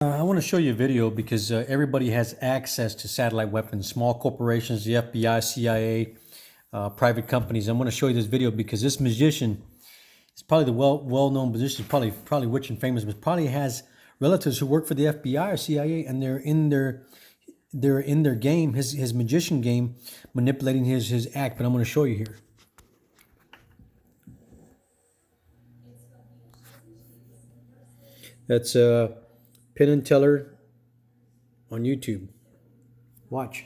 I want to show you a video because everybody has access to satellite weapons, small corporations, the FBI, CIA, private companies. I'm going to show you this video because this magician is probably the well-known magician, probably rich and famous, but probably has relatives who work for the FBI or CIA, and they're in their game, his magician game, manipulating his act. But I'm going to show you here. That's Penn and Teller on YouTube. Watch.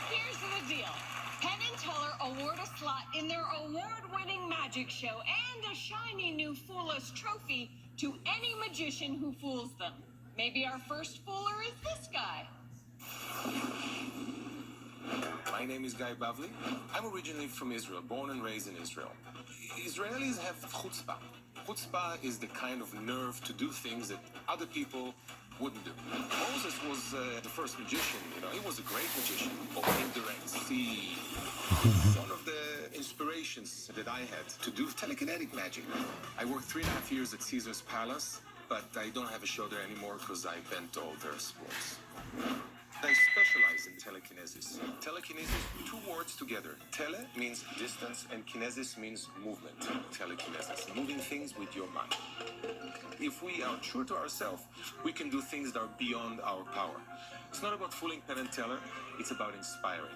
Here's the deal. Penn and Teller award a slot in their award-winning magic show and a shiny new Fool Us trophy to any magician who fools them. Maybe our first fooler is this guy. My name is Guy Bavli. I'm originally from Israel, born and raised in Israel. Israelis have chutzpah. Chutzpah is the kind of nerve to do things that other people wouldn't do. Moses was the first magician, he was a great magician, opening the Red Sea. One of the inspirations that I had to do telekinetic magic. I worked 3.5 years at Caesar's Palace, but I don't have a show there anymore because I bent all their sports. I specialize in telekinesis. Telekinesis, two words together. Tele means distance and kinesis means movement. Telekinesis, moving things with your mind. If we are true to ourselves, we can do things that are beyond our power. It's not about fooling Penn and Teller, it's about inspiring.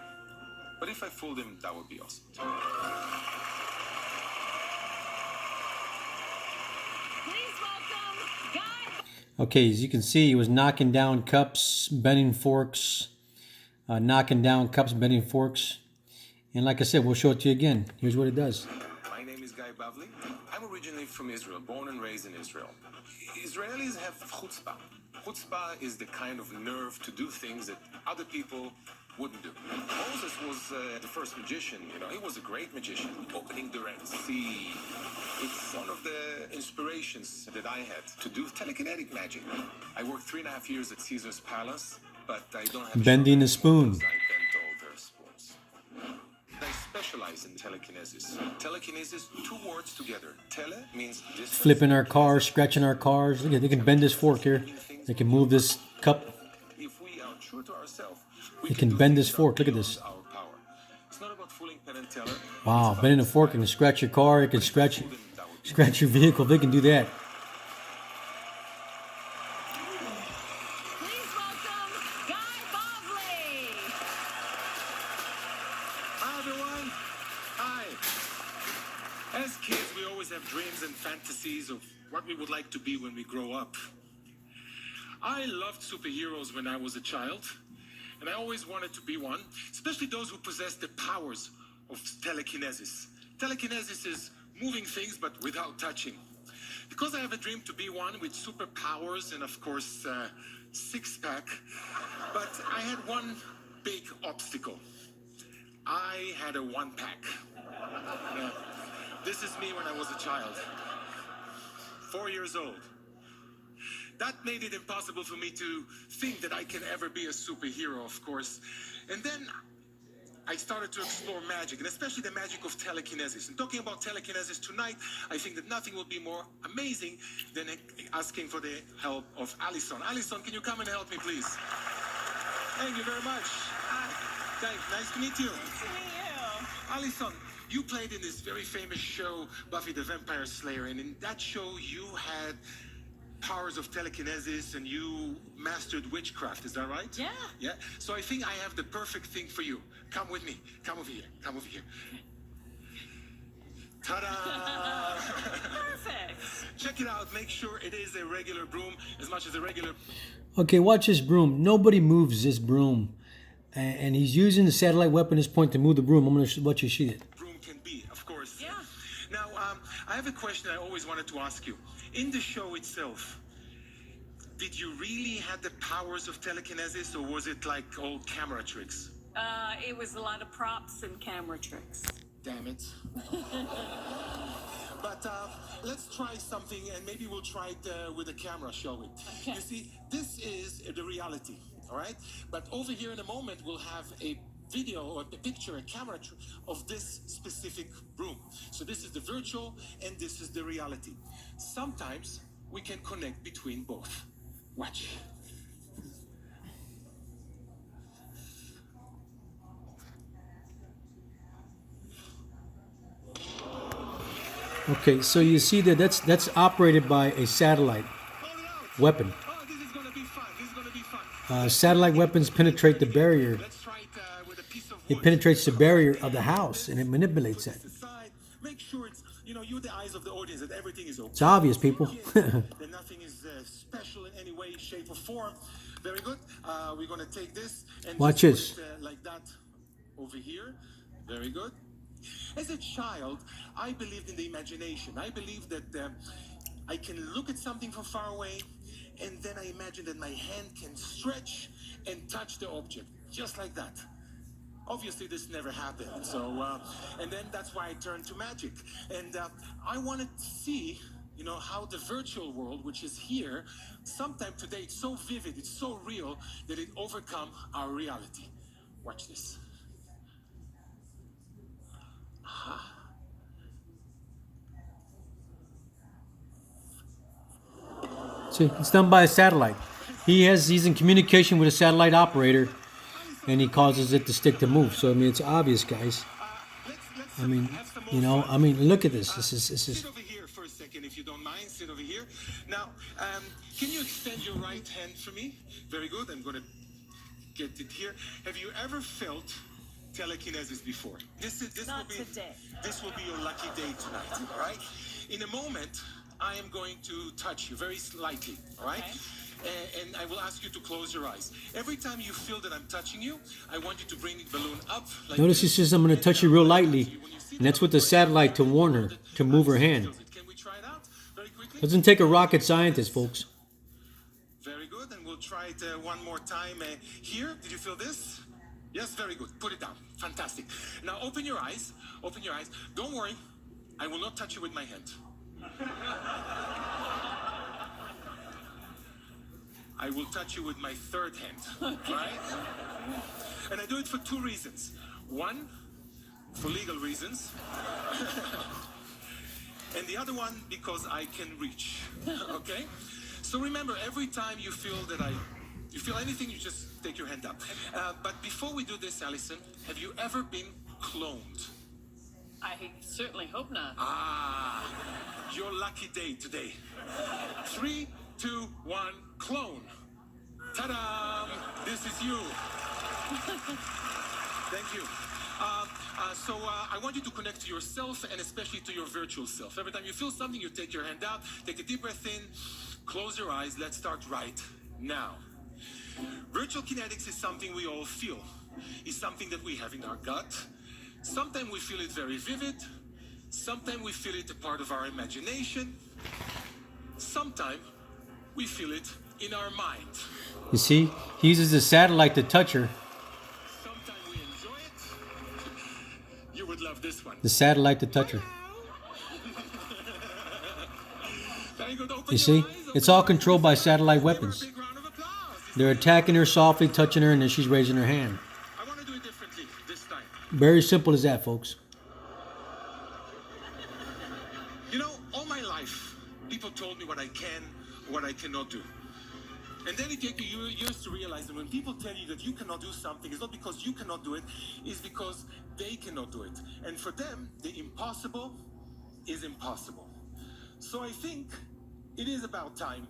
But if I fooled him, that would be awesome. Please welcome Guy. Okay, as you can see, he was knocking down cups, bending forks, knocking down cups, bending forks. And like I said, we'll show it to you again. Here's what it does. My name is Guy Bavli. I'm originally from Israel, born and raised in Israel. Israelis have chutzpah. Chutzpah is the kind of nerve to do things that other people wouldn't do. Moses was the first magician, he was a great magician, opening the Red Sea. It's one of the inspirations that I had to do telekinetic magic. I worked 3.5 years at Caesar's Palace, but I don't have Bending a spoon. because I bent all their sports. I specialize in telekinesis. Telekinesis, two words together. Tele means distance. Flipping our cars, scratching our cars. Look at, they can bend this fork here. They can move this cup. If we are true to ourselves, They can bend this fork. Look at this. It's not about fooling Penn and Teller. Wow, bending a fork can scratch your car. It can scratch your vehicle. They can do that. Please welcome Guy Bavli. Hi, everyone. Hi. As kids, we always have dreams and fantasies of what we would like to be when we grow up. I loved superheroes when I was a child, and I always wanted to be one, especially those who possess the powers of telekinesis. Telekinesis is moving things but without touching. Because I have a dream to be one with superpowers and, of course, six-pack, but I had one big obstacle. I had a one-pack. Yeah. This is me when I was a child, 4 years old. That made it impossible for me to think that I can ever be a superhero, of course. And then I started to explore magic, and especially the magic of telekinesis. And talking about telekinesis tonight, I think that nothing will be more amazing than asking for the help of Alison. Alison, can you come and help me, please? Thank you very much. Hi. Nice to meet you. Nice to meet you. Alison, you played in this very famous show, Buffy the Vampire Slayer, and in that show you had powers of telekinesis and you mastered witchcraft, is that right? Yeah. Yeah. So I think I have the perfect thing for you. Come with me. Come over here. Come over here. Ta-da! Perfect. Check it out. Make sure it is a regular broom as much as a regular... Okay, watch this broom. Nobody moves this broom. And he's using the satellite weapon at this point to move the broom. I'm going to let you see it. broom can be, of course. Yeah. Now, I have a question I always wanted to ask you. In the show itself, did you really have the powers of telekinesis, or was it like old camera tricks? It was a lot of props and camera tricks. Damn it. But let's try something, and maybe we'll try it with a camera, shall we? Okay. You see, this is the reality, all right? But over here in a moment, we'll have a video or a picture, a camera of this specific room. So this is the virtual, and this is the reality. Sometimes we can connect between both. Watch. Okay, so you see that that's operated by a satellite Hold it out. weapon. Oh, this is gonna be fun. This is gonna be fun. Satellite weapons penetrate the barrier. Let's try it with a piece of wood. It penetrates the barrier of the house and it manipulates Put it. this aside. Make sure it's, you're the eyes of the audience, that everything is okay. It's obvious, people. That nothing is special in any way, shape, or form. Very good. We're gonna take this and Watch just this. put it, like that over here. Very good. As a child, I believed in the imagination. I believed that I can look at something from far away, and then I imagine that my hand can stretch and touch the object, just like that. Obviously, this never happened. So, and then that's why I turned to magic. And I wanted to see, how the virtual world, which is here, sometime today, it's so vivid, it's so real, that it overcome our reality. Watch this. See, it's done by a satellite. He's in communication with a satellite operator, and he causes it to stick to move. So I mean, it's obvious, guys. Let's I mean, have some more fun. look at this. This is Sit over here for a second, if you don't mind. Sit over here. Now, can you extend your right hand for me? Very good. I'm going to get it here. Have you ever felt telekinesis before? This Not today. This will be your lucky day tonight. All right. In a moment, I am going to touch you very slightly. All right. Okay. And I will ask you to close your eyes. Every time you feel that I'm touching you, I want you to bring the balloon up. Like Notice he this. says I'm going to touch you real lightly, When you see and that's with the satellite to warn her to move her hand. Can we try it out very quickly? Doesn't take a rocket scientist, folks. Very good, and we'll try it one more time. Here, did you feel this? Yes, very good. Put it down. Fantastic. Now open your eyes. Open your eyes. Don't worry, I will not touch you with my hand. I will touch you with my third hand. Right? And I do it for two reasons. One, for legal reasons. And the other one, because I can reach. Okay? So remember, every time you feel you feel anything, you just take your hand up. But before we do this, Alison, have you ever been cloned? I certainly hope not. Ah, your lucky day today. 3, 2, 1, clone. Ta-da! This is you. Thank you. So I want you to connect to yourself and especially to your virtual self. Every time you feel something, you take your hand out, take a deep breath in, close your eyes. Let's start right now. Virtual kinetics is something we all feel. It's something that we have in our gut. Sometimes we feel it very vivid. Sometimes we feel it a part of our imagination. Sometimes we feel it in our mind. You see, he uses the satellite to touch her. Sometimes we enjoy it. You would love this one. The satellite to touch her. Very good. Open You your see, eyes, it's open all your controlled by eyes. satellite Give her a weapons. big round of applause. They're attacking her softly, touching her, and then she's raising her hand. I want to do it differently this time. Very simple as that, folks. All my life, people told me what I can, what I cannot do. And then it takes you years to realize that when people tell you that you cannot do something, it's not because you cannot do it, it's because they cannot do it. And for them, the impossible is impossible. So I think it is about time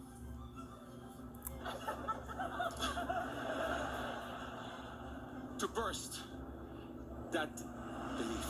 to burst that belief.